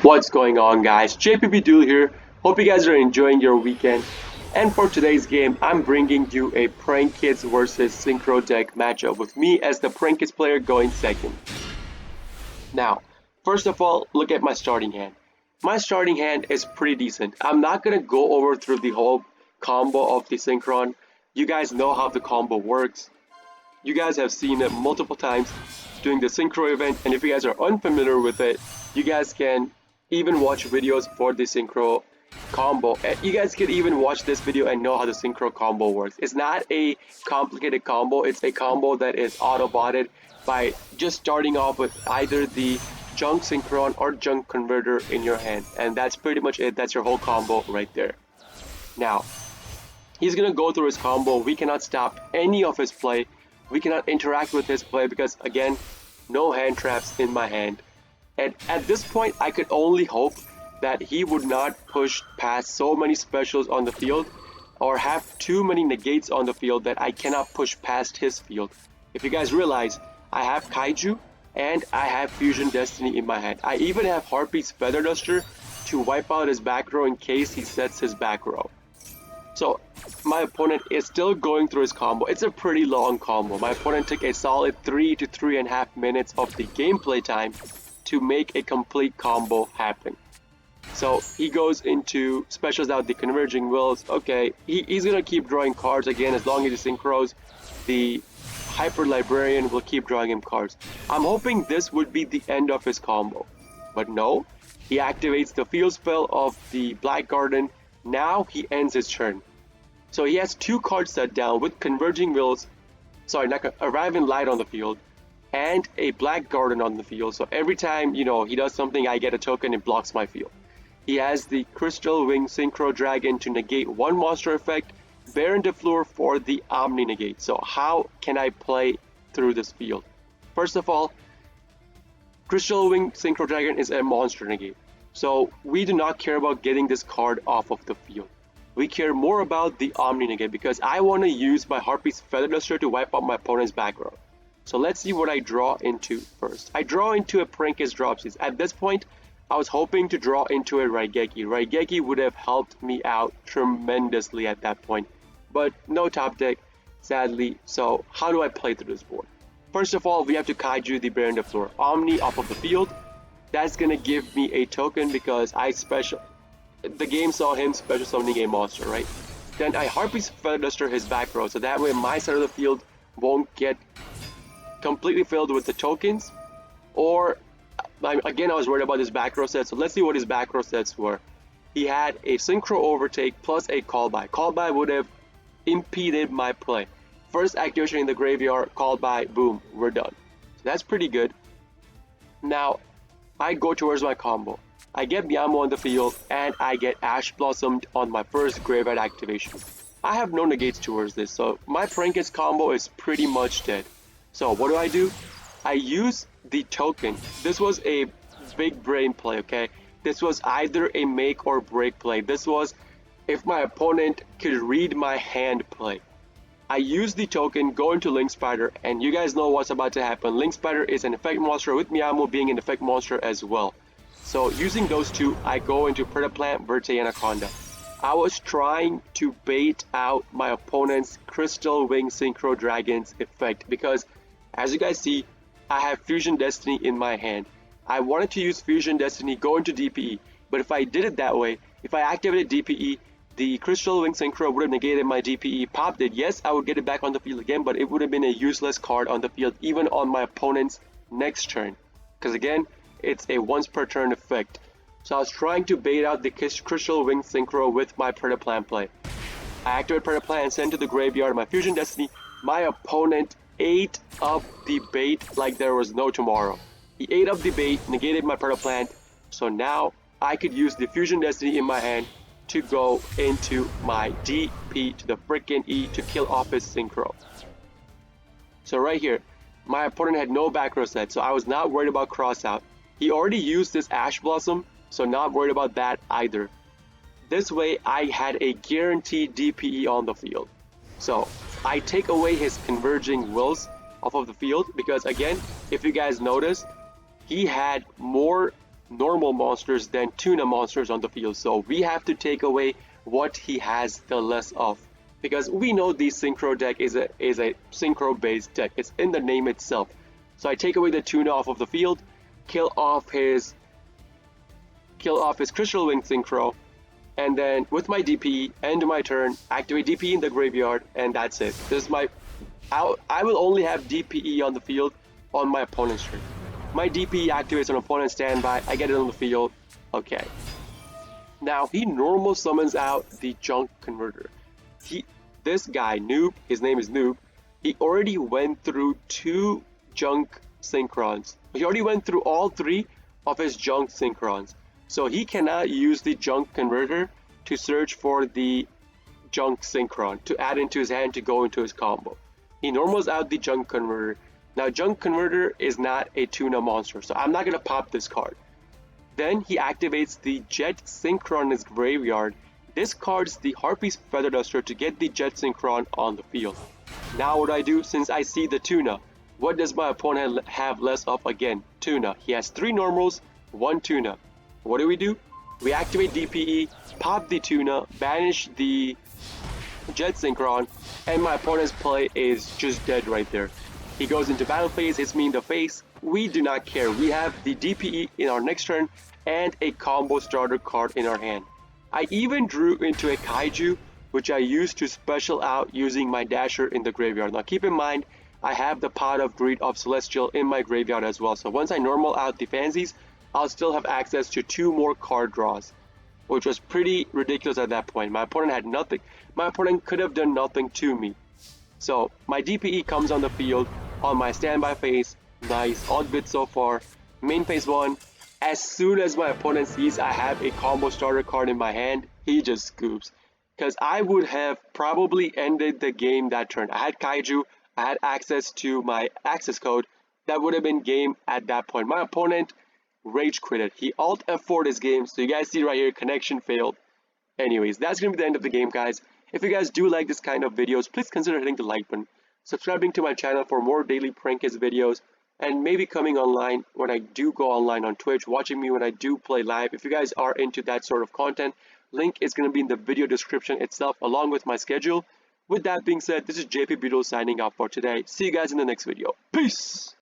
What's going on, guys? JPB Duel here. Hope you guys are enjoying your weekend. And for today's game, I'm bringing you a Prank Kids versus Synchro deck matchup with me as the Prank Kids player going second. Now, first of all, look at my starting hand. My starting hand is pretty decent. I'm not gonna go over through the whole combo of the Synchron. You guys know how the combo works. You guys have seen it multiple times during the Synchro event, and if you guys are unfamiliar with it, you guys can even watch videos for the Synchro combo. And you guys can even watch this video and know how the Synchro combo works. It's not a complicated combo, it's a combo that is auto-botted by just starting off with either the junk synchron or junk converter in your hand, and that's pretty much it. That's your whole combo right there. Now, he's gonna go through his combo. We cannot stop any of his play. We cannot interact with his play because, again, no hand traps in my hand. And at this point, I could only hope that he would not push past so many specials on the field or have too many negates on the field that I cannot push past his field. If you guys realize, I have Kaiju and I have Fusion Destiny in my hand. I even have Harpy's Feather Duster to wipe out his back row in case he sets his back row. So my opponent is still going through his combo. It's a pretty long combo. My opponent took a solid 3 to 3.5 minutes of the gameplay time to make a complete combo happen. So he goes into specials out the Converging Wills. Okay, he's gonna keep drawing cards again as long as he synchros. The Hyper Librarian will keep drawing him cards. I'm hoping this would be the end of his combo. But no, he activates the field spell of the Black Garden. Now he ends his turn. So he has two cards set down with Converging Wills, sorry, not a Raven Light on the field, and a Black Garden on the field. So every time, he does something, I get a token, it blocks my field. He has the Crystal Wing Synchro Dragon to negate one monster effect, Baron de Fleur for the Omni negate. So how can I play through this field? First of all, Crystal Wing Synchro Dragon is a monster negate. So we do not care about getting this card off of the field. We care more about the Omni negate because I want to use my Harpy's Feather Duster to wipe out my opponent's back row. So let's see what I draw into first. I draw into a Prankkids Dropsies. At this point, I was hoping to draw into a Raigeki. Raigeki would have helped me out tremendously at that point. But no top deck, sadly. So how do I play through this board? First of all, we have to Kaiju the Baron de Fleur. Omni off of the field. That's gonna give me a token because the game saw him special summoning a monster, right? Then I Harpy's Feather Duster his back row, so that way my side of the field won't get completely filled with the tokens. Or, again, I was worried about his back row set, so let's see what his back row sets were. He had a Synchro Overtake plus a Call By. Call By would have impeded my play. First activation in the graveyard, Call By, boom, we're done. So that's pretty good. Now, I go towards my combo. I get Miamo on the field, and I get Ash Blossomed on my first graveyard activation. I have no negates towards this, so my Prankkids combo is pretty much dead. So what do? I use the token. This was a big brain play, okay? This was either a make or break play. This was if my opponent could read my hand play. I use the token, go into Link Spider, and you guys know what's about to happen. Link Spider is an effect monster with Miamo being an effect monster as well. So using those two, I go into Predaplant, Verte, Anaconda. I was trying to bait out my opponent's Crystal Wing Synchro Dragon's effect because, as you guys see, I have Fusion Destiny in my hand. I wanted to use Fusion Destiny, go into DPE, but if I did it that way, if I activated DPE, the Crystal Wing Synchro would have negated my DPE, popped it. Yes, I would get it back on the field again, but it would have been a useless card on the field, even on my opponent's next turn. Because again, it's a once per turn effect. So I was trying to bait out the Crystal Wing Synchro with my Predaplant play. I activate Predaplant and send to the graveyard my Fusion Destiny. My opponent ate up the bait like there was no tomorrow. He ate up the bait, negated my Predaplant, so now I could use the Fusion Destiny in my hand to go into my DP to the frickin' E to kill off his Synchro. So right here, my opponent had no back row set, so I was not worried about cross out. He already used this Ash Blossom, so not worried about that either. This way, I had a guaranteed DPE on the field. So I take away his Converging Wills off of the field because, again, if you guys notice, he had more normal monsters than tuna monsters on the field. So we have to take away what he has the less of. Because we know the Synchro deck is a Synchro based deck. It's in the name itself. So I take away the tuna off of the field, kill off his Crystal Wing Synchro, and then with my DP, end my turn, activate DP in the graveyard, and that's it. This is my I will only have DPE on the field on my opponent's turn. My DPE activates on opponent's standby, I get it on the field. Okay. Now he normal summons out the Junk Converter. This guy, Noob, his name is Noob, he already went through 2 Junk Synchrons. He already went through all 3 of his Junk Synchrons. So he cannot use the Junk Converter to search for the Junk Synchron to add into his hand to go into his combo. He normals out the Junk Converter. Now Junk Converter is not a tuna monster, so I'm not going to pop this card. Then he activates the Jet Synchron in his graveyard, discards the Harpy's Feather Duster to get the Jet Synchron on the field. Now what do I do since I see the tuna? What does my opponent have less of again? Tuna. He has 3 normals, 1 tuna. What do? We activate DPE, pop the tuna, banish the Jet Synchron, and my opponent's play is just dead right there. He goes into battle phase, hits me in the face. We do not care. We have the DPE in our next turn and a combo starter card in our hand. I even drew into a Kaiju, which I used to special out using my Dasher in the graveyard. Now keep in mind, I have the Pot of Greed of Celestial in my graveyard as well. So once I normal out the fancies, I'll still have access to 2 more card draws, which was pretty ridiculous at that point. My opponent had nothing. My opponent could have done nothing to me. So my DPE comes on the field on my standby phase. Nice, all good so far. Main phase 1. As soon as my opponent sees I have a combo starter card in my hand, he just scoops. Because I would have probably ended the game that turn. I had Kaiju, I had access to my access code. That would have been game at that point. My opponent rage quitted. He alt F4'd his game, so you guys see right here, connection failed. Anyways, that's gonna be the end of the game, guys. If you guys do like this kind of videos, please consider hitting the like button, subscribing to my channel for more daily prank kids videos, and maybe coming online when I do go online on Twitch, watching me when I do play live. If you guys are into that sort of content, link is gonna be in the video description itself, along with my schedule. With that being said, this is JP Beetle signing off for today. See you guys in the next video. Peace!